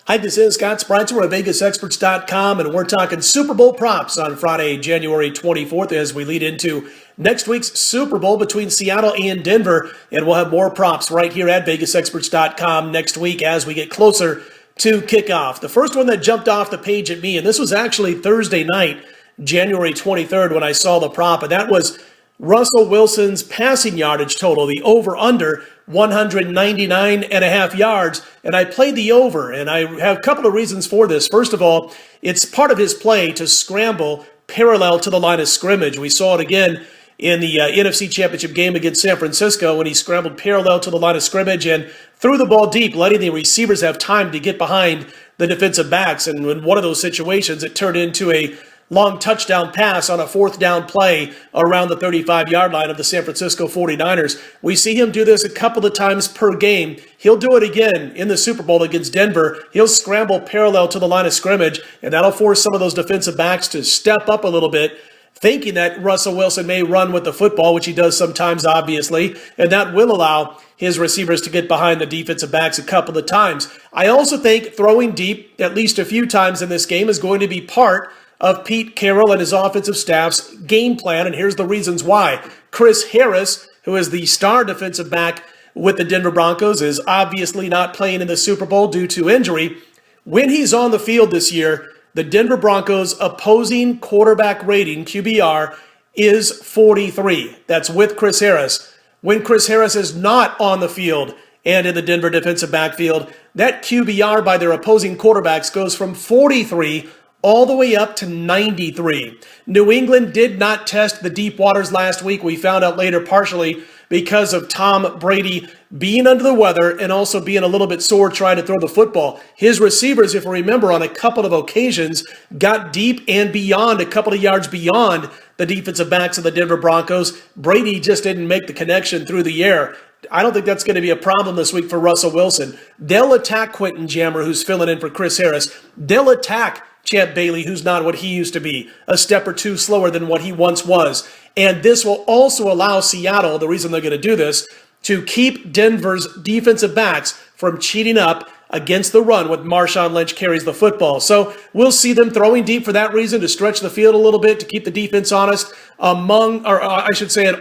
Hi, this is Scott Spreitzer of VegasExperts.com, and we're talking Super Bowl props on Friday, January 24th, as we lead into next week's Super Bowl between Seattle and Denver. And we'll have more props right here at VegasExperts.com next week as we get closer to kickoff. The first one that jumped off the page at me, and this was actually Thursday night, January 23rd, when I saw the prop, and that was Russell Wilson's passing yardage total, the over-under, 199.5 yards, and I played the over, and I have a couple of reasons for this. First of all, it's part of his play to scramble parallel to the line of scrimmage. We saw it again in the NFC Championship game against San Francisco when he scrambled parallel to the line of scrimmage and threw the ball deep, letting the receivers have time to get behind the defensive backs. And in one of those situations, it turned into a long touchdown pass on a fourth down play around the 35-yard line of the San Francisco 49ers. We see him do this a couple of times per game. He'll do it again in the Super Bowl against Denver. He'll scramble parallel to the line of scrimmage, and that'll force some of those defensive backs to step up a little bit, thinking that Russell Wilson may run with the football, which he does sometimes, obviously, and that will allow his receivers to get behind the defensive backs a couple of times. I also think throwing deep at least a few times in this game is going to be part of Pete Carroll and his offensive staff's game plan, and here's the reasons why. Chris Harris, who is the star defensive back with the Denver Broncos, is obviously not playing in the Super Bowl due to injury. When he's on the field this year, the Denver Broncos' opposing quarterback rating, QBR, is 43. That's with Chris Harris. When Chris Harris is not on the field and in the Denver defensive backfield, that QBR by their opposing quarterbacks goes from 43 all the way up to 93. New England did not test the deep waters last week. We found out later partially because of Tom Brady being under the weather and also being a little bit sore trying to throw the football. His receivers, if you remember, on a couple of occasions got deep and beyond, a couple of yards beyond the defensive backs of the Denver Broncos. Brady just didn't make the connection through the air. I don't think that's going to be a problem this week for Russell Wilson. They'll attack Quentin Jammer, who's filling in for Chris Harris. They'll attack Champ Bailey, who's not what he used to be, a step or two slower than what he once was. And this will also allow Seattle, the reason they're going to do this, to keep Denver's defensive backs from cheating up against the run when Marshawn Lynch carries the football. So we'll see them throwing deep for that reason, to stretch the field a little bit, to keep the defense honest, and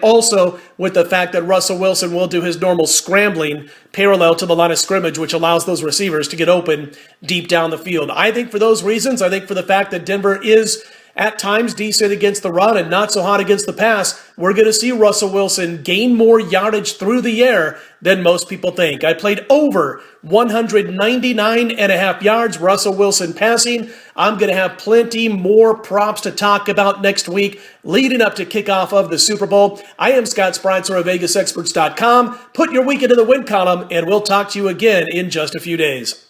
also with the fact that Russell Wilson will do his normal scrambling parallel to the line of scrimmage, which allows those receivers to get open deep down the field. I think for those reasons, I think for the fact that Denver is at times decent against the run and not so hot against the pass, we're going to see Russell Wilson gain more yardage through the air than most people think. I played over 199.5 yards, Russell Wilson passing. I'm going to have plenty more props to talk about next week leading up to kickoff of the Super Bowl. I am Scott Spreitzer of VegasExperts.com. Put your weekend in the win column, and we'll talk to you again in just a few days.